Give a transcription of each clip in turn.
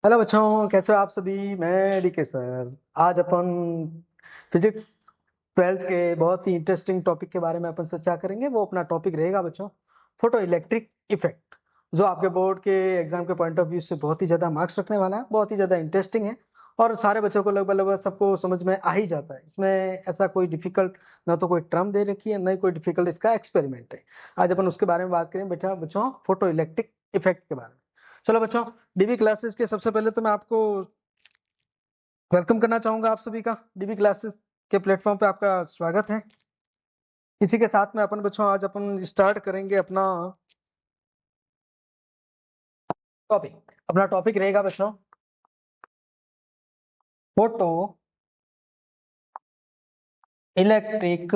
Hello बच्चों, कैसे हो आप सभी। मैं डीके सर। आज अपन फिजिक्स 12th के बहुत ही इंटरेस्टिंग टॉपिक के बारे में अपन चर्चा करेंगे। वो अपना टॉपिक रहेगा बच्चों, फोटो इलेक्ट्रिक इफेक्ट, जो आपके बोर्ड के एग्जाम के पॉइंट ऑफ व्यू से बहुत ही ज्यादा मार्क्स रखने वाला है, बहुत ही ज्यादा इंटरेस्टिंग है और सारे बच्चों को लगभग लगभग सबको समझ में आ ही जाता है। इसमें ऐसा कोई डिफिकल्ट ना तो कोई टर्म दे रखी है, ना ही कोई डिफिकल्ट इसका एक्सपेरिमेंट है। आज अपन उसके बारे में बात करें बेटा बच्चों, फोटो इलेक्ट्रिक इफेक्ट के बारे में। चलो बच्चों, डीबी क्लासेस के सबसे पहले तो मैं आपको वेलकम करना चाहूंगा। आप सभी का डीबी क्लासेस के प्लेटफॉर्म पे आपका स्वागत है। इसी के साथ में अपन बच्चों आज अपन स्टार्ट करेंगे अपना टॉपिक। अपना टॉपिक रहेगा बच्चों, फोटो इलेक्ट्रिक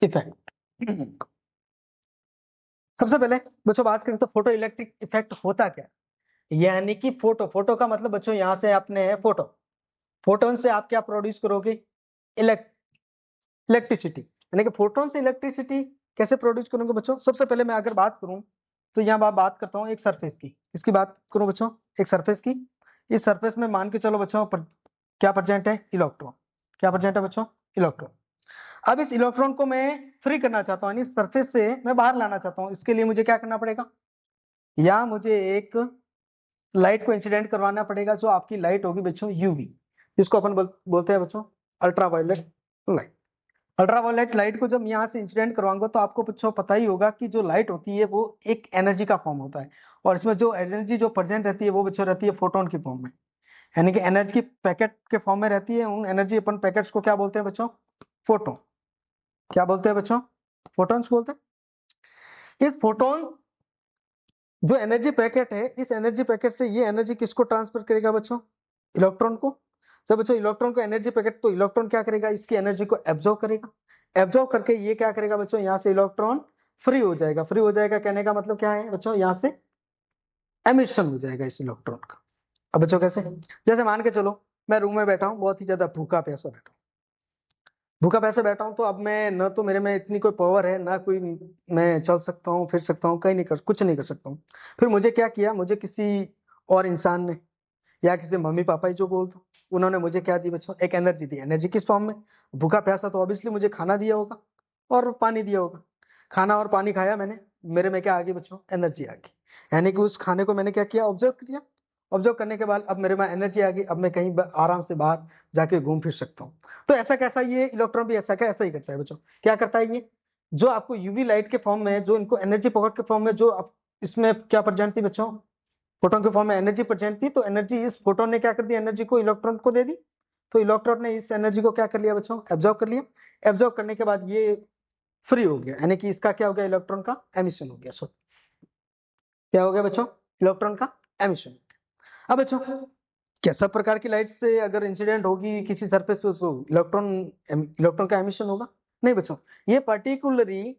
इफेक्ट। सबसे पहले बच्चों बात करें तो फोटो इलेक्ट्रिक इफेक्ट होता क्या है? यानी कि फोटो फोटो का मतलब बच्चों यहां से आपने है फोटो, फोटोन से आप क्या प्रोड्यूस करोगे? इलेक्ट्रिसिटी। यानी कि फोटोन से इलेक्ट्रिसिटी कैसे प्रोड्यूस करूंगा बच्चों? सबसे पहले मैं अगर बात करूं तो यहाँ बात करता हूँ एक सरफेस की। इसकी बात करूं बच्चों, एक सरफेस की। इस सरफेस में मान के चलो बच्चों क्या प्रेजेंट है? इलेक्ट्रॉन। क्या प्रेजेंट है बच्चों? इलेक्ट्रॉन। अब इस इलेक्ट्रॉन को मैं फ्री करना चाहता हूँ, यानी सरफेस से मैं बाहर लाना चाहता हूँ। इसके लिए मुझे क्या करना पड़ेगा? या मुझे एक लाइट को इंसिडेंट करवाना पड़ेगा, जो आपकी लाइट होगी बच्चों यूवी, जिसको अपन बोलते हैं बच्चों अल्ट्रावायलेट लाइट। अल्ट्रावायलेट लाइट को जब यहाँ से इंसिडेंट करवाऊंगा तो आपको बच्चों पता ही होगा कि जो लाइट होती है वो एक एनर्जी का फॉर्म होता है, और इसमें जो एनर्जी जो प्रेजेंट रहती है वो बच्चों रहती है फोटोन की फॉर्म में, यानी कि एनर्जी की पैकेट के फॉर्म में रहती है। उन एनर्जी अपन पैकेट्स को क्या बोलते हैं बच्चों? फोटोन। क्या बोलते हैं बच्चों? फोटोन्स बोलते हैं। इस फोटोन जो एनर्जी पैकेट है, इस एनर्जी पैकेट से ये एनर्जी किसको ट्रांसफर करेगा बच्चों? इलेक्ट्रॉन को। जब बच्चों इलेक्ट्रॉन को एनर्जी पैकेट, तो इलेक्ट्रॉन क्या करेगा? इसकी एनर्जी को एब्जॉर्व करेगा। एब्जॉर्व करके ये क्या करेगा बच्चों? यहाँ से इलेक्ट्रॉन फ्री हो जाएगा। फ्री हो जाएगा कहने का मतलब क्या है बच्चों? यहाँ से एमिशन हो जाएगा इस इलेक्ट्रॉन का। अब बच्चों कैसे? जैसे मान के चलो मैं रूम में बैठा हूँ, बहुत ही ज्यादा भूखा प्यासा बैठा हूँ। भूखा प्यासा बैठा हूँ तो अब मैं न तो मेरे में इतनी कोई पावर है, ना कोई मैं चल सकता हूँ फिर सकता हूँ, कहीं नहीं कर कुछ नहीं कर सकता हूँ। फिर मुझे क्या किया? मुझे किसी और इंसान ने या किसी मम्मी पापा ही जो बोल दो, उन्होंने मुझे क्या दी बच्चों? एक एनर्जी दी। एनर्जी किस फॉर्म में? भूखा प्यासा तो ऑब्वियसली मुझे खाना दिया होगा और पानी दिया होगा। खाना और पानी खाया मैंने, मेरे में क्या आ गई बच्चों? एनर्जी आ गई। यानी कि उस खाने को मैंने क्या किया? ऑब्जर्व किया। ऑब्जर्व करने के बाद अब मेरे में एनर्जी आ गई। अब मैं कहीं आराम से बाहर जाके घूम फिर सकता हूँ। तो ऐसा कैसा ये इलेक्ट्रॉन भी ऐसा क्या ऐसा ही करता है बच्चों। क्या करता है ये? जो आपको यूवी लाइट के फॉर्म में, जो इनको एनर्जी पॉकेट के फॉर्म में, जो आप इसमें क्या प्रेजेंट थी बच्चों? फोटोन के फॉर्म में एनर्जी प्रेजेंट थी, तो एनर्जी इस फोटोन ने क्या कर दी? एनर्जी को इलेक्ट्रॉन को दे दी। तो इलेक्ट्रॉन ने इस एनर्जी को क्या कर लिया बच्चों? एब्जॉर्व कर लिया। एब्जॉर्व करने के बाद ये फ्री हो गया, यानी कि इसका क्या हो गया? इलेक्ट्रॉन का एमिशन हो गया। सो क्या हो गया बच्चों? इलेक्ट्रॉन का एमिशन। अब बच्चों क्या सब प्रकार की लाइट से अगर इंसिडेंट होगी किसी सरफेस पे तो इलेक्ट्रॉन इलेक्ट्रॉन का एमिशन होगा? नहीं बच्चों, ये पर्टिकुलरली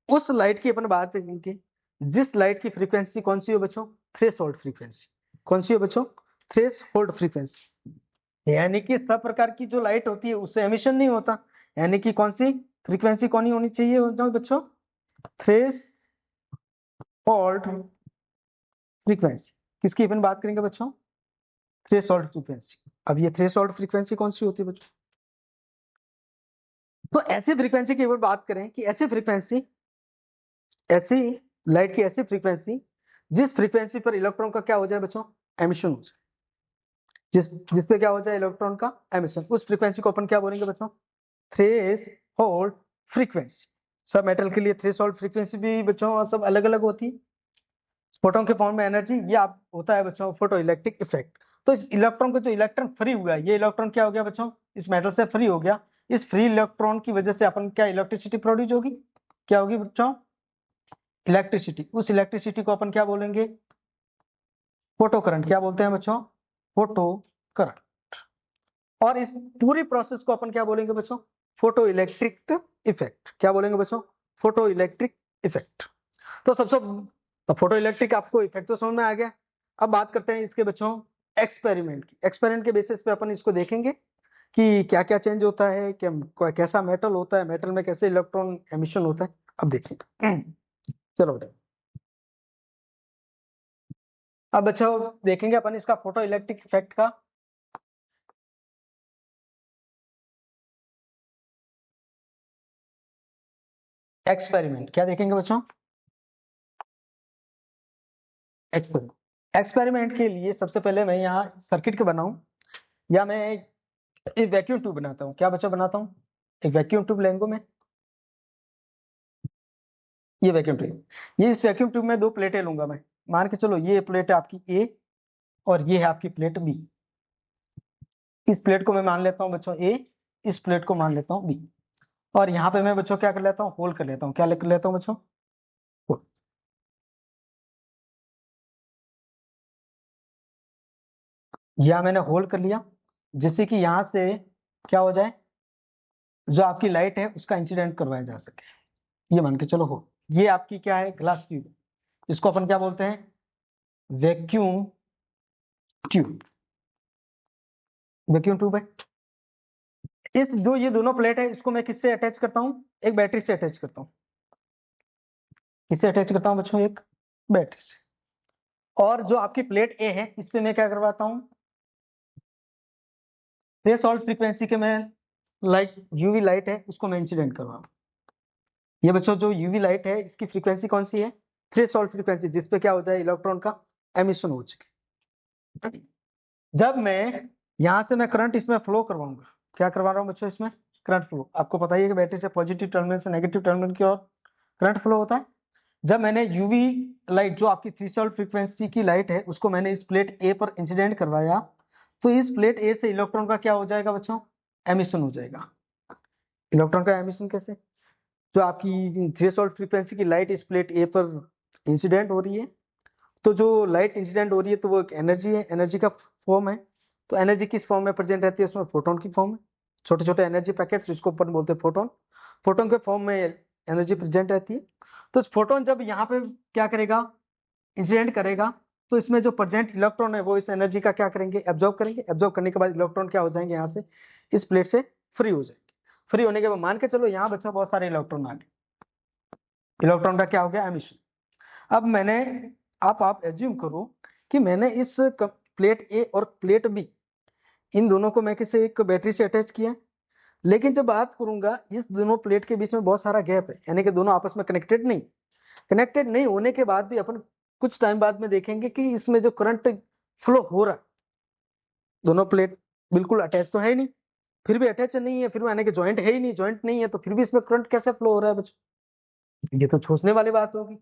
उस लाइट की अपन बात करेंगे जिस लाइट की फ्रीक्वेंसी कौन सी हो बच्चों? Threshold frequency. कौन सी हो बच्चों? Threshold frequency. यानी कि सब प्रकार की जो लाइट होती है उससे एमिशन नहीं होता। यानी कि कौन सी फ्रीक्वेंसी कौन ही होनी चाहिए बच्चों? Threshold frequency. किसकी अपन बात करेंगे बच्चों? Threshold frequency. अब ये थ्रेशोल्ड फ्रीक्वेंसी कौन सी होती है बच्चों? तो ऐसी फ्रीक्वेंसी की अगर बात करें कि ऐसी लाइट की ऐसी फ्रीक्वेंसी जिस फ्रीक्वेंसी पर इलेक्ट्रॉन का क्या हो जाए बच्चों? एमिशन हो जाए। जिस पे क्या हो जाए? इलेक्ट्रॉन का एमिशन। उस फ्रीक्वेंसी को अपन क्या बोलेंगे बच्चों? Threshold frequency. सब मेटल के लिए थ्रेश होल्ड फ्रीक्वेंसी भी बच्चों सब अलग अलग होती है। फोटोन के फॉर्म में एनर्जी, ये आप होता है बच्चों फोटो इलेक्ट्रिक इफेक्ट। तो इस इलेक्ट्रॉन को जो इलेक्ट्रॉन फ्री हुआ है, ये इलेक्ट्रॉन क्या हो गया बच्चों? इस मेटल से फ्री हो गया। इस फ्री इलेक्ट्रॉन की वजह से अपन क्या इलेक्ट्रिसिटी प्रोड्यूस होगी? क्या होगी बच्चों? इलेक्ट्रिसिटी। उस इलेक्ट्रिसिटी को अपन क्या बोलेंगे? Photo current. क्या बोलते हैं बच्चों? Photo current. और इस पूरी प्रोसेस को अपन क्या बोलेंगे बच्चों? Photo electric effect. क्या बोलेंगे बच्चों? Photo electric effect. तो सबसे तो फोटो इलेक्ट्रिक आपको इफेक्ट तो समझ में आ गया। अब बात करते हैं इसके बच्चों एक्सपेरिमेंट की। एक्सपेरिमेंट के बेसिस पे अपन इसको देखेंगे कि क्या क्या चेंज होता है, कैसा मेटल होता है, मेटल में कैसे इलेक्ट्रॉन एमिशन होता है, अब देखेंगे। चलो बेटा, अब बच्चों देखेंगे अपन इसका फोटो इलेक्ट्रिक इफेक्ट का। एक्सपेरिमेंट क्या देखेंगे बच्चों? एक्सपेरिमेंट। एक्सपेरिमेंट के लिए सबसे पहले मैं यहाँ सर्किट के बनाऊं, या मैं एक वैक्यूम ट्यूब बनाता हूँ। क्या बच्चों बनाता हूँ? एक वैक्यूम ट्यूब लेंगे मैं, ये वैक्यूम ट्यूब, ये इस वैक्यूम ट्यूब में दो प्लेटें लूंगा मैं। मान के चलो ये प्लेट है आपकी ए और ये है आपकी प्लेट बी। इस प्लेट को मैं मान लेता हूँ बच्चों ए, इस प्लेट को मान लेता हूँ बी, और यहाँ पे मैं बच्चों क्या कर लेता हूँ? होल कर लेता हूँ। क्या कर लेता हूँ बच्चों? होल। यह मैंने होल कर लिया, जिससे कि यहाँ से क्या हो जाए, जो आपकी लाइट है उसका इंसिडेंट करवाया जा सके। ये मान के चलो हो, ये आपकी क्या है? Glass tube. इसको अपन क्या बोलते हैं? Vacuum tube. वैक्यूम ट्यूब है। इस जो ये दोनों प्लेट है इसको मैं किससे अटैच करता हूँ? एक बैटरी से अटैच करता हूँ। किससे अटैच करता हूँ बच्चों? एक बैटरी से। और जो आपकी प्लेट ए है इस पे मैं क्या करवाता हूँ? थ्रेशोल्ड फ्रीक्वेंसी के मैं लाइट, यूवी लाइट है उसको मैं इंसिडेंट करवाऊँ। ये बच्चों जो यूवी लाइट है इसकी फ्रीक्वेंसी कौन सी है? थ्रेशोल्ड फ्रीक्वेंसी, जिसपे क्या हो जाए? इलेक्ट्रॉन का एमिशन हो सके। जब मैं यहाँ से मैं करंट इसमें फ्लो करवाऊंगा, क्या करवा रहा हूँ बच्चों? इसमें करंट फ्लो। आपको पता ही है कि बैटरी से पॉजिटिव टर्मिनल से नेगेटिव टर्मिनल की ओर करंट फ्लो होता है। जब मैंने यूवी लाइट, जो आपकी थ्रेशोल्ड फ्रीक्वेंसी की लाइट है, उसको मैंने इस प्लेट ए पर इंसिडेंट करवाया, तो इस प्लेट ए से इलेक्ट्रॉन का क्या हो जाएगा बच्चों? एमिशन हो जाएगा। इलेक्ट्रॉन का एमिशन कैसे? जो आपकी थ्रेशोल्ड फ्रीक्वेंसी की लाइट इस प्लेट ए पर इंसिडेंट हो रही है, तो जो लाइट इंसिडेंट हो रही है तो वो एक एनर्जी है, एनर्जी का फॉर्म है। तो एनर्जी किस फॉर्म में प्रेजेंट रहती है? उसमें फोटोन की फॉर्म में, छोटे छोटे एनर्जी पैकेट जिसको अपन बोलते हैं फोटोन। फोटोन के फॉर्म में एनर्जी प्रेजेंट रहती है। तो फोटोन जब यहाँ पे क्या करेगा? इंसिडेंट करेगा, तो इसमें जो प्रेजेंट इलेक्ट्रॉन है वो इस एनर्जी का क्या करेंगे? एब्जॉर्ब करेंगे। एब्जॉर्ब करने के बाद इलेक्ट्रॉन क्या हो जाएंगे? यहाँ से इस प्लेट से फ्री हो जाएंगे। फ्री होने के बाद मान के चलो यहाँ बच्चों बहुत सारे इलेक्ट्रॉन आ गए, इलेक्ट्रॉन का क्या हो गया? एमिशन। अब मैंने, आप एज्यूम करो कि मैंने इस प्लेट ए और प्लेट बी, इन दोनों को मैं किसी एक बैटरी से अटैच किया, लेकिन जब बात करूंगा इस दोनों प्लेट के बीच में बहुत सारा गैप है, यानी कि दोनों आपस में कनेक्टेड नहीं होने के बाद भी अपन कुछ टाइम बाद में देखेंगे कि इसमें जो करंट फ्लो हो रहा है, दोनों प्लेट बिल्कुल अटैच तो है ही नहीं, फिर भी अटैच नहीं है, फिर यानी कि ज्वाइंट है ही नहीं, ज्वाइंट नहीं है, तो फिर भी इसमें करंट कैसे फ्लो हो रहा है बच्चों? ये तो सोचने वाली बात होगी।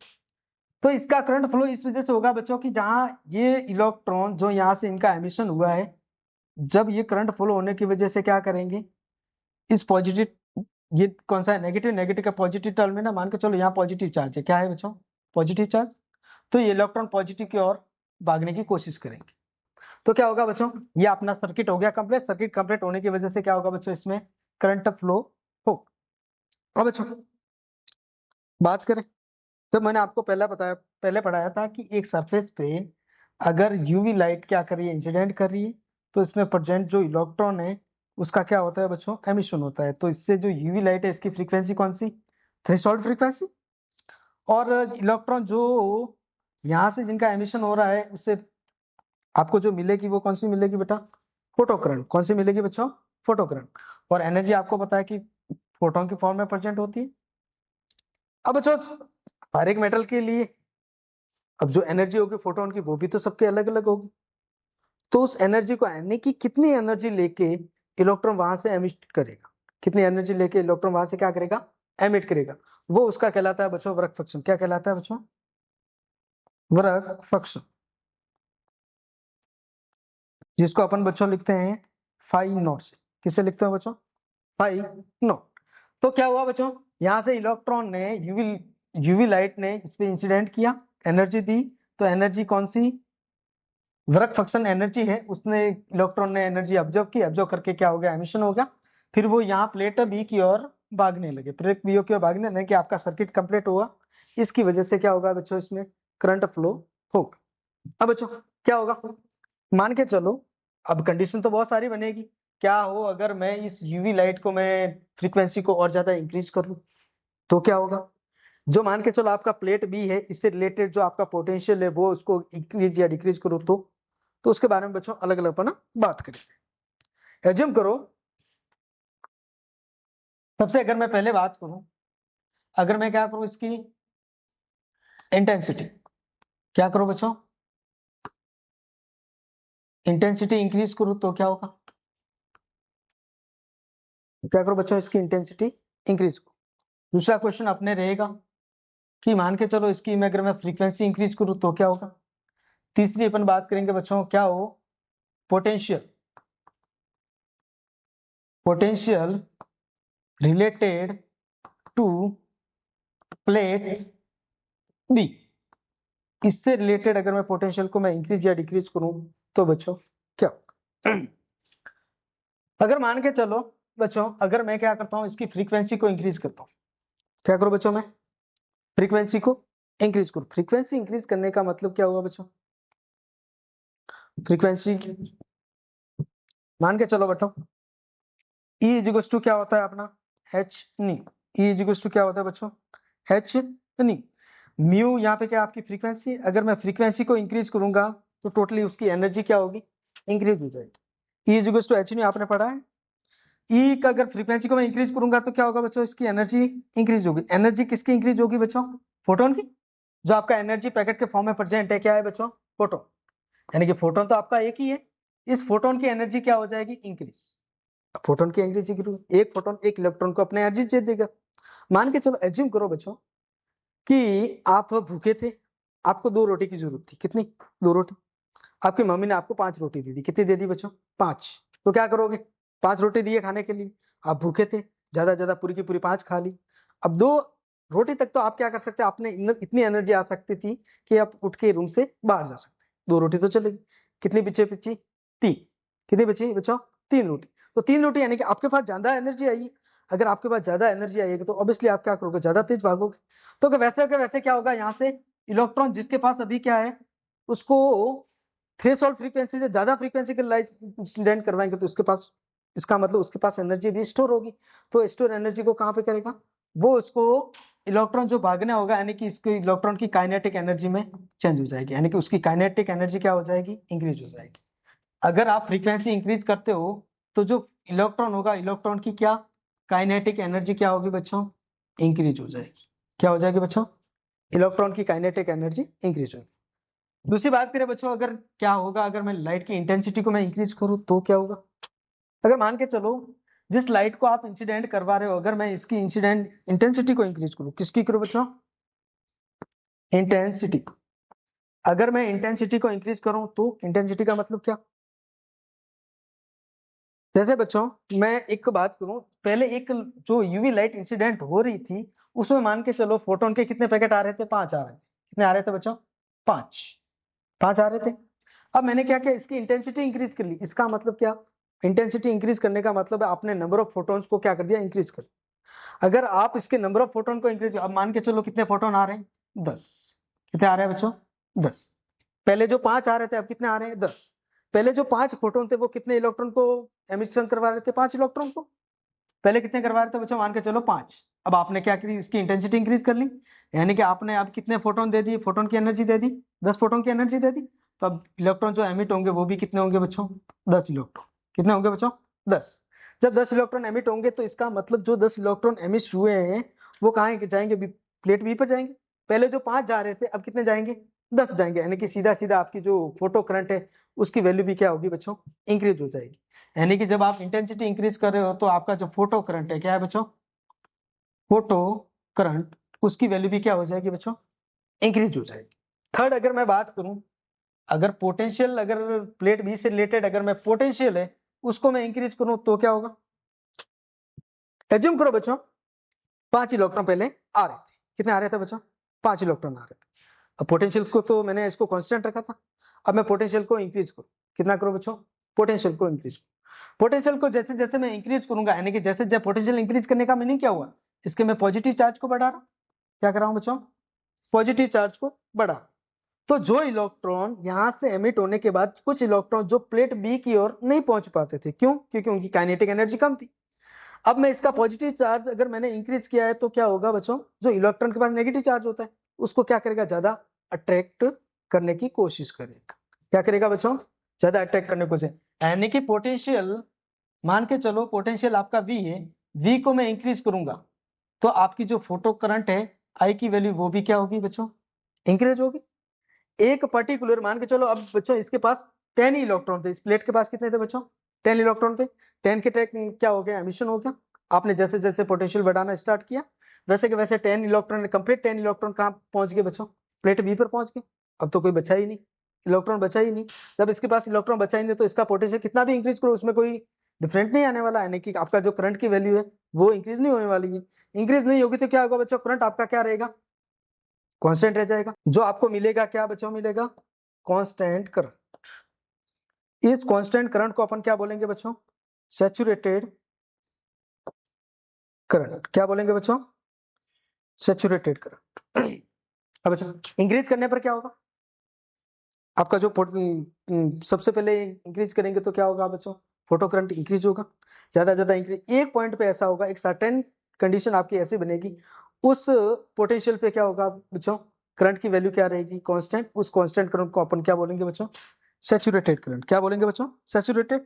तो इसका करंट फ्लो इस वजह से होगा बच्चों कि जहां ये इलेक्ट्रॉन जो यहाँ से इनका एमिशन हुआ है, जब ये करंट फ्लो होने की वजह से क्या करेंगे? इस पॉजिटिव, ये कौन सा है? नेगेटिव। नेगेटिव का पॉजिटिव टर्म में ना, मान के चलो यहाँ पॉजिटिव चार्ज है, क्या है बच्चों? Positive charge. तो ये इलेक्ट्रॉन पॉजिटिव की ओर भागने की कोशिश करेंगे। तो क्या होगा बच्चों? ये अपना सर्किट हो गया कंप्लीट। सर्किट कंप्लीट होने की वजह से क्या होगा बच्चों? इसमें करंट फ्लो हो। अब बच्चों बात करें, जब मैंने आपको पहले पढ़ाया था कि एक सरफेस पे अगर यूवी लाइट क्या कर रही है? इंसिडेंट कर रही है, तो इसमें प्रेजेंट जो इलेक्ट्रॉन है उसका क्या होता है बच्चों? एमिशन होता है। तो इससे जो यूवी लाइट है इसकी फ्रीक्वेंसी कौन सी? Threshold frequency. और इलेक्ट्रॉन जो यहाँ से जिनका एमिशन हो रहा है उससे आपको जो मिलेगी वो कौन सी मिलेगी बेटा? Photo current. कौन सी मिलेगी बच्चों? Photo current. और एनर्जी आपको पता है कि फोटोन की फॉर्म में प्रेजेंट होती है। अब बच्चों हर एक मेटल के लिए अब जो एनर्जी होगी फोटोन की वो भी तो सबके अलग अलग होगी। तो उस एनर्जी को, यानी कि कितनी एनर्जी लेके इलेक्ट्रॉन वहां से एमिट करेगा, कितनी एनर्जी लेके इलेक्ट्रॉन वहां से क्या करेगा? एमिट करेगा, वो उसका कहलाता है बच्चों वर्क फंक्शन। क्या कहलाता है बच्चों? वर्क फंक्शन, जिसको अपन बच्चों लिखते हैं फाई नॉट से। किससे लिखते हैं बच्चों? Phi naught. तो क्या हुआ बच्चों? यहाँ से इलेक्ट्रॉन ने यूवी लाइट ने इस पे इंसिडेंट किया, एनर्जी दी। तो एनर्जी कौन सी? वर्क फंक्शन एनर्जी है। उसने, इलेक्ट्रॉन ने एनर्जी ऑब्जर्व की, ऑब्जर्व करके क्या हो गया? एमिशन हो गया। फिर वो यहाँ प्लेट बी की ओर भागने लगे, प्लेट बी की ओर भागने लगे कि आपका सर्किट कंप्लीट हुआ। इसकी वजह से क्या होगा बच्चों? इसमें करंट फ्लो होगा। अब बच्चों क्या होगा? मान के चलो, अब कंडीशन तो बहुत सारी बनेगी। क्या हो अगर मैं इस यूवी लाइट को मैं फ्रीक्वेंसी को और ज्यादा इंक्रीज करूं, तो क्या होगा? जो मान के चलो आपका प्लेट बी है, इससे रिलेटेड जो आपका पोटेंशियल है वो उसको इंक्रीज या डिक्रीज करो तो उसके बारे में बच्चों अलग अलग अपना बात करेंगे। एज्यूम करो, सबसे अगर मैं पहले बात करूं, अगर मैं क्या करूं इसकी इंटेंसिटी, क्या करो बच्चों, इंटेंसिटी इंक्रीज करूं तो क्या होगा, क्या करो बच्चों, इसकी इंटेंसिटी इंक्रीज करो। दूसरा क्वेश्चन अपने रहेगा कि मान के चलो इसकी मैं अगर मैं फ्रीक्वेंसी इंक्रीज करूं तो क्या होगा। तीसरी अपन बात करेंगे बच्चों, क्या हो, potential, potential related to plate b, इससे रिलेटेड अगर मैं पोटेंशियल को मैं इंक्रीज या डिक्रीज करूं तो बच्चों क्या होगा। अगर मान के चलो बच्चों, अगर मैं क्या करता हूं, इसकी फ्रीक्वेंसी को इंक्रीज करता हूं, क्या करो बच्चों, मैं फ्रीक्वेंसी को इंक्रीज करूं। फ्रीक्वेंसी इंक्रीज करने का मतलब क्या होगा बच्चों, फ्रीक्वेंसी मान के चलो बच्चों, E इजिकल्स टू क्या होता है अपना h nu, E equals to क्या होता है बच्चों, एच नी। म्यू यहाँ पे क्या आपकी फ्रीक्वेंसी, अगर मैं फ्रीक्वेंसी को इंक्रीज करूंगा तो टोटली उसकी एनर्जी क्या होगी, इंक्रीज हो जाएगी। E इजिकल्स टू एच नी आपने पढ़ा है। E का अगर फ्रीक्वेंसी को मैं इंक्रीज करूंगा तो क्या होगा बच्चों, इसकी एनर्जी इंक्रीज होगी। एनर्जी किसकी इंक्रीज होगी बच्चों, फोटोन की। जो आपका एनर्जी पैकेट के फॉर्म में प्रेजेंट है क्या है बच्चों, फोटोन, यानी कि फोटोन तो आपका एक ही है, इस फोटोन की एनर्जी क्या हो जाएगी, इंक्रीज। फोटोन की एनर्जी की, एक फोटोन एक इलेक्ट्रॉन को अपने एनर्जी दे देगा। मान के चलो एज्यूम करो बच्चों कि आप भूखे थे, आपको 2 रोटी की जरूरत थी, कितनी, 2 रोटी। आपकी मम्मी ने आपको 5 रोटी दे दी, कितनी दे दी बच्चों, 5। तो क्या करोगे, 5 रोटी दिए खाने के लिए, आप भूखे थे, ज्यादा ज्यादा पूरी की पूरी 5 खा ली। अब 2 रोटी तक तो आप क्या कर सकते, आपने इतनी एनर्जी आ सकती थी कि आप उठ के रूम से बाहर जा सकते, 2 रोटी तो चलेगी। कितनी बची बची, 3। कितनी बची बच्चों, 3 रोटी। तो 3 रोटी यानी कि आपके पास ज्यादा एनर्जी आई। अगर आपके पास ज्यादा एनर्जी आएगी तो ऑब्वियसली आप क्या करोगे, ज्यादा तेज भागोगे। तो वैसे क्या होगा, यहाँ से इलेक्ट्रॉन जिसके पास अभी क्या है उसको थ्रेशोल्ड फ्रीक्वेंसी से ज्यादा फ्रीक्वेंसी के लाइट इंसिडेंट करवाएंगे तो उसके पास, इसका मतलब उसके पास एनर्जी भी स्टोर होगी। तो स्टोर एनर्जी को कहाँ पे करेगा, वो उसको इलेक्ट्रॉन जो भागना होगा, यानी कि इसको इलेक्ट्रॉन की काइनेटिक एनर्जी में चेंज हो जाएगी, यानी कि उसकी काइनेटिक एनर्जी क्या हो जाएगी, इंक्रीज हो जाएगी। अगर आप फ्रीक्वेंसी इंक्रीज करते हो तो जो इलेक्ट्रॉन होगा, इलेक्ट्रॉन की क्या काइनेटिक एनर्जी क्या होगी बच्चों, इंक्रीज हो जाएगी। क्या हो जाएगी बच्चों, इलेक्ट्रॉन की काइनेटिक एनर्जी इंक्रीज होगी। दूसरी बात करें बच्चों, अगर क्या होगा, अगर मैं लाइट की इंटेंसिटी को मैं इंक्रीज करूं तो क्या होगा। अगर मान के चलो जिस लाइट को आप इंसिडेंट करवा रहे हो, अगर मैं इसकी इंसिडेंट इंटेंसिटी को इंक्रीज करूं, किसकी करूं बच्चों, इंटेंसिटी। अगर मैं इंटेंसिटी को इंक्रीज करूं तो इंटेंसिटी का मतलब क्या, जैसे बच्चों मैं एक बात करूं, पहले एक जो यूवी लाइट इंसिडेंट हो रही थी उसमें मान के चलो फोटोन के कितने पैकेट आ रहे थे, 5 आ रहे थे। कितने आ रहे थे बच्चों, 5, 5 आ रहे थे। अब मैंने क्या किया, इसकी इंटेंसिटी इंक्रीज कर ली। इसका मतलब क्या, इंटेंसिटी इंक्रीज करने का मतलब है आपने नंबर ऑफ फोटोन्स को क्या कर दिया, इंक्रीज कर। अगर आप इसके नंबर ऑफ फोटोन को इंक्रीज, अब मान के चलो कितने फोटोन आ रहे हैं, 10। कितने आ रहे हैं बच्चों, 10। पहले जो 5 आ रहे थे अब कितने आ रहे हैं, 10। पहले जो 5 फोटोन थे वो कितने इलेक्ट्रॉन को एमिशन करवा रहे थे, 5 इलेक्ट्रॉन को। पहले कितने करवा रहे थे बच्चों, मान के चलो 5। अब आपने क्या करी, इसकी इंटेंसिटी इंक्रीज कर ली, यानी कि आपने अब कितने फोटोन दे दिए, फोटोन की एनर्जी दे दी, 10 फोटोन की एनर्जी दे दी। तो अब इलेक्ट्रॉन जो एमिट होंगे वो भी कितने होंगे बच्चों, 10 इलेक्ट्रॉन। कितने होंगे बच्चों, 10। जब 10 इलेक्ट्रॉन एमिट होंगे तो इसका मतलब जो 10 इलेक्ट्रॉन एमिट हुए हैं वो कहाँ जाएंगे, प्लेट बी पर जाएंगे। पहले जो 5 जा रहे थे अब कितने जाएंगे, 10 जाएंगे, यानी कि सीधा सीधा आपकी जो फोटो करंट है उसकी वैल्यू भी क्या होगी बच्चों, इंक्रीज हो जाएगी। यानी कि जब आप इंटेंसिटी इंक्रीज कर रहे हो तो आपका जो फोटो करंट है क्या है बच्चों, फोटो करंट, उसकी वैल्यू भी क्या हो जाएगी बच्चों, इंक्रीज हो जाएगी। थर्ड अगर मैं बात करूं, अगर पोटेंशियल, अगर प्लेट बी से रिलेटेड अगर मैं पोटेंशियल है उसको मैं इंक्रीज करूं तो क्या होगा। एज्यूम करो बच्चों 5 इलेक्ट्रॉन पहले आ रहे थे, कितने आ रहे थे बच्चों, 5 इलेक्ट्रॉन आ रहे थे। अब पोटेंशियल को तो मैंने इसको कांस्टेंट रखा था, अब मैं पोटेंशियल को इंक्रीज करूं, कितना करो बच्चों, पोटेंशियल को इंक्रीज करूं। पोटेंशियल को जैसे जैसे मैं इंक्रीज करूंगा, यानी कि जैसे जैसे पोटेंशियल इंक्रीज करने का मीनिंग क्या हुआ, इसके मैं पॉजिटिव चार्ज को बढ़ा रहा हूं, क्या कर रहा हूं बच्चों, पॉजिटिव चार्ज को बढ़ा। तो जो इलेक्ट्रॉन यहां से एमिट होने के बाद कुछ इलेक्ट्रॉन जो प्लेट बी की ओर नहीं पहुंच पाते थे, क्यों, क्योंकि उनकी काइनेटिक एनर्जी कम थी। अब मैं इसका पॉजिटिव चार्ज अगर मैंने इंक्रीज किया है तो क्या होगा बच्चों, जो इलेक्ट्रॉन के पास नेगेटिव चार्ज होता है उसको क्या करेगा, ज्यादा अट्रैक्ट करने की कोशिश करेगा। क्या करेगा बच्चों, ज्यादा अट्रैक्ट करने की कोशिश। यानी कि पोटेंशियल, मान के चलो पोटेंशियल आपका V है, V को मैं इंक्रीज करूंगा तो आपकी जो फोटो करंट है I की वैल्यू वो भी क्या होगी बच्चों, इंक्रीज होगी। एक पर्टिकुलर, मान के चलो अब बच्चों इसके पास 10 इलेक्ट्रॉन थे, इस प्लेट के पास कितने थे बच्चों, 10 इलेक्ट्रॉन थे। 10 के टेक क्या हो गया, एमिशन हो गया। आपने जैसे जैसे पोटेंशियल बढ़ाना स्टार्ट किया वैसे के वैसे 10 इलेक्ट्रॉन, कंप्लीट 10 इलेक्ट्रॉन कहाँ पहुंच गए बच्चों, प्लेट बी पर पहुंच गए। अब तो कोई बचा ही नहीं, इलेक्ट्रॉन बचा ही नहीं। जब इसके पास इलेक्ट्रॉन बचा ही नहीं तो इसका पोटेंशियल कितना भी इंक्रीज करो उसमें कोई डिफरेंट नहीं आने वाला, यानी कि आपका जो करंट की वैल्यू है वो इंक्रीज नहीं होने वाली है। इंक्रीज नहीं होगी तो क्या होगा बच्चों, करंट आपका क्या रहेगा, कांस्टेंट रह जाएगा। जो आपको मिलेगा क्या बच्चों, मिलेगा कांस्टेंट करंट। इस कांस्टेंट करंट को अपन क्या बोलेंगे बच्चों, सैचुरेटेड करंट। क्या बोलेंगे बच्चों, सैचुरेटेड करंट। अब बच्चों इंक्रीज करने पर क्या होगा, आपका जो सबसे पहले इंक्रीज करेंगे तो क्या होगा बच्चों, फोटो करंट इंक्रीज होगा, ज्यादा इंक्रीज। एक पॉइंट पे ऐसा होगा, एक सर्टेन कंडीशन आपकी ऐसी बनेगी, उस पोटेंशियल पे क्या होगा बच्चों, करंट की वैल्यू क्या रहेगी, कांस्टेंट। उस कांस्टेंट करंट को अपन क्या बोलेंगे बच्चों, सैचुरेटेड करंट। क्या बोलेंगे बच्चों, सैचुरेटेड।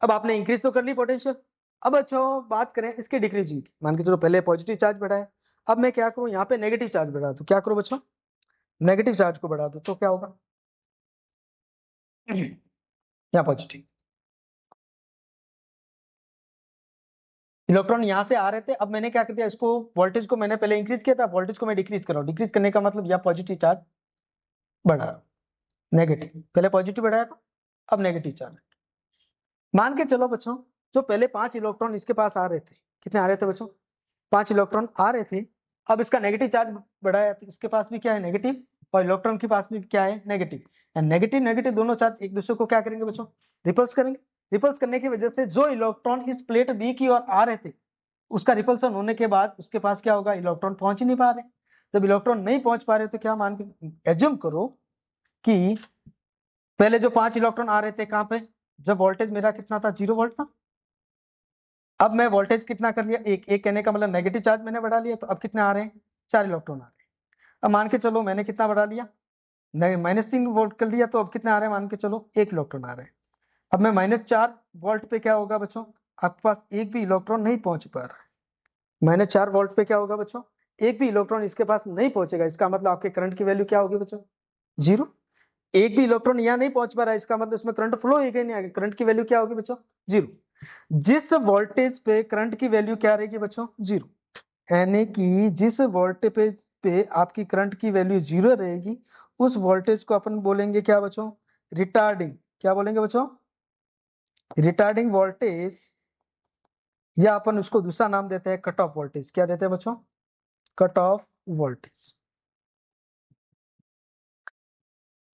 अब आपने इंक्रीज तो कर ली पोटेंशियल। अब बच्चों बात करें इसके डिक्रीजिंग की, मान के चलो पहले पॉजिटिव चार्ज बढ़ा है, अब मैं क्या करूं, यहाँ पे नेगेटिव चार्ज बढ़ा दूं। क्या करूं बच्चों, नेगेटिव चार्ज को बढ़ा दूं तो क्या होगा, यहाँ पॉजिटिव इलेक्ट्रॉन यहाँ से आ रहे थे, अब मैंने क्या कर दिया, इसको वोल्टेज को मैंने पहले इंक्रीज किया था, वोल्टेज को मैं डिक्रीज कर रहा हूँ। डिक्रीज करने का मतलब यहाँ पॉजिटिव चार्ज बढ़ा रहा हूं, नेगेटिव पहले पॉजिटिव बढ़ाया था, अब नेगेटिव चार्ज। मान के चलो बच्चों जो पहले 5 इलेक्ट्रॉन इसके पास आ रहे थे, कितने आ रहे थे बच्चों, 5 इलेक्ट्रॉन आ रहे थे। अब इसका नेगेटिव चार्ज बढ़ाया तो इसके पास भी क्या है, नेगेटिव, और इलेक्ट्रॉन के पास भी क्या है, नेगेटिव। नेगेटिव नेगेटिव दोनों चार्ज एक दूसरे को क्या करेंगे बच्चों, रिपल्स करेंगे। रिपल्स करने की वजह से जो इलेक्ट्रॉन इस प्लेट बी की ओर आ रहे थे उसका रिपल्सन होने के बाद उसके पास क्या होगा, इलेक्ट्रॉन पहुंच ही नहीं पा रहे। जब इलेक्ट्रॉन नहीं पहुंच पा रहे तो क्या मान के एज्यूम करो कि पहले जो 5 इलेक्ट्रॉन आ रहे थे कहां पे, जब वोल्टेज मेरा कितना था, 0 वोल्ट था। अब मैं वोल्टेज कितना कर लिया, एक कहने का मतलब नेगेटिव चार्ज मैंने बढ़ा लिया, तो अब कितने आ रहे हैं, 4 इलेक्ट्रॉन आ रहे हैं। अब मान के चलो मैंने कितना बढ़ा लिया, -3 वोल्ट कर लिया, तो अब कितने आ रहे हैं, मान के चलो 1 इलेक्ट्रॉन आ रहे हैं। अब मैं -4 वोल्ट पे क्या होगा बच्चों, आपके पास एक भी इलेक्ट्रॉन नहीं पहुंच पा रहा है। -4 वोल्ट पे क्या होगा बच्चों, एक भी इलेक्ट्रॉन इसके पास नहीं पहुंचेगा। इसका मतलब आपके करंट की वैल्यू क्या होगी बच्चों, 0। एक भी इलेक्ट्रॉन यहाँ नहीं पहुंच पा रहा है, इसका मतलब इसमें करंट फ्लो ही नहीं आएगा, करंट की वैल्यू क्या होगी बच्चों, 0। जिस वोल्टेज पे करंट की वैल्यू क्या रहेगी बच्चों, 0, यानी कि जिस वोल्टेज पे आपकी करंट की वैल्यू 0 रहेगी उस वोल्टेज को अपन बोलेंगे क्या बच्चों, रिटार्डिंग। क्या बोलेंगे बच्चों, रिटार्डिंग वोल्टेज, या अपन उसको दूसरा नाम देते हैं कट ऑफ वोल्टेज। क्या देते हैं बच्चों, कट ऑफ वोल्टेज।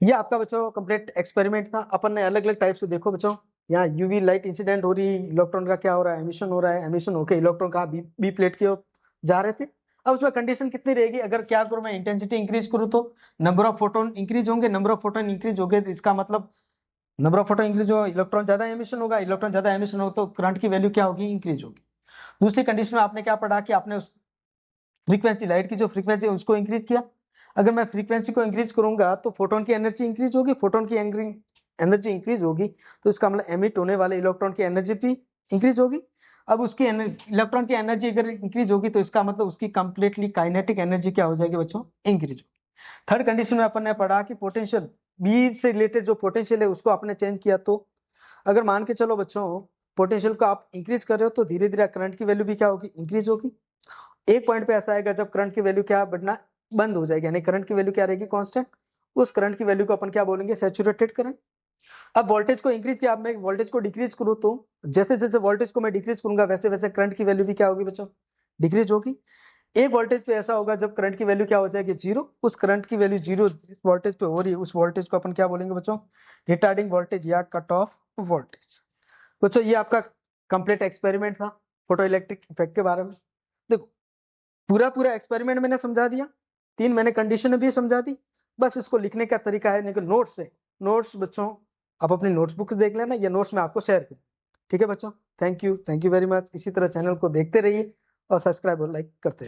ये आपका बच्चों कंप्लीट एक्सपेरिमेंट था। अपन ने अलग अलग टाइप से, देखो बच्चों यहाँ यूवी लाइट इंसिडेंट हो रही है, इलेक्ट्रॉन का क्या हो रहा है, एमिशन हो रहा है, एमिशन होकर इलेक्ट्रॉन कहाँ बी प्लेट की ओर जा रहे थे। अब उसमें कंडीशन कितनी रहेगी, अगर क्या करूं मैं, इंटेंसिटी इंक्रीज करूं तो नंबर ऑफ फोटोन इंक्रीज होंगे, नंबर ऑफ फोटोन इंक्रीज हो गए तो इसका मतलब नंबर ऑफ फोटोन इंक्रीज हो, इलेक्ट्रॉन ज्यादा एमिशन होगा, इलेक्ट्रॉन ज्यादा एमिशन हो तो करंट की वैल्यू क्या होगी, इंक्रीज होगी। दूसरी कंडीशन में आपने क्या पढ़ा कि आपने उस फ्रीक्वेंसी, लाइट की जो फ्रीक्वेंसी है उसको इंक्रीज किया। अगर मैं फ्रीक्वेंसी को इंक्रीज करूंगा तो फोटोन की एनर्जी इंक्रीज होगी, फोटोन की एनर्जी इंक्रीज होगी तो इसका मतलब एमिट होने वाले इलेक्ट्रॉन की एनर्जी भी इंक्रीज होगी। अब उसकी इलेक्ट्रॉन की एनर्जी अगर इंक्रीज होगी तो इसका मतलब उसकी कंप्लीटली काइनेटिक एनर्जी क्या हो जाएगी बच्चों, इंक्रीज होगी। थर्ड कंडीशन में अपन ने पढ़ा कि पोटेंशियल बी से रिलेटेड जो पोटेंशियल है उसको आपने चेंज किया, तो अगर मान के चलो बच्चों पोटेंशियल को आप इंक्रीज कर रहे हो तो धीरे धीरे करंट की वैल्यू भी क्या होगी, इंक्रीज होगी। एक पॉइंट पे ऐसा आएगा जब करंट की वैल्यू क्या बढ़ना बंद हो जाएगी, यानी करंट की वैल्यू क्या रहेगी, कांस्टेंट। उस करंट की वैल्यू को अपन क्या बोलेंगे, सैचुरेटेड करंट। अब वोल्टेज को इंक्रीज किया, अब मैं वोल्टेज को डिक्रीज करूं तो जैसे जैसे वोल्टेज को मैं डिक्रीज करूंगा वैसे वैसे करंट की वैल्यू भी क्या होगी बच्चों, डिक्रीज होगी। एक वोल्टेज पे ऐसा होगा जब करंट की वैल्यू क्या हो जाएगी, 0। उस करंट की वैल्यू 0 जिस वोल्टेज पे हो रही है उस वोल्टेज को अपन क्या बोलेंगे बच्चों, रिटार्डिंग वोल्टेज या कट ऑफ वोल्टेज। बच्चों ये आपका कंप्लीट एक्सपेरिमेंट था फोटो इलेक्ट्रिक इफेक्ट के बारे में। देखो पूरा पूरा एक्सपेरिमेंट मैंने समझा दिया, 3 मैंने कंडीशन भी समझा दी। बस इसको लिखने का तरीका है, लेकिन नोट्स है, नोट्स बच्चों आप अपनी नोट्सबुक देख लेना, ये नोट्स मैं आपको शेयर करूँ। ठीक है बच्चों, थैंक यू वेरी मच। इसी तरह चैनल को देखते रहिए और सब्सक्राइब और लाइक करते रहिए।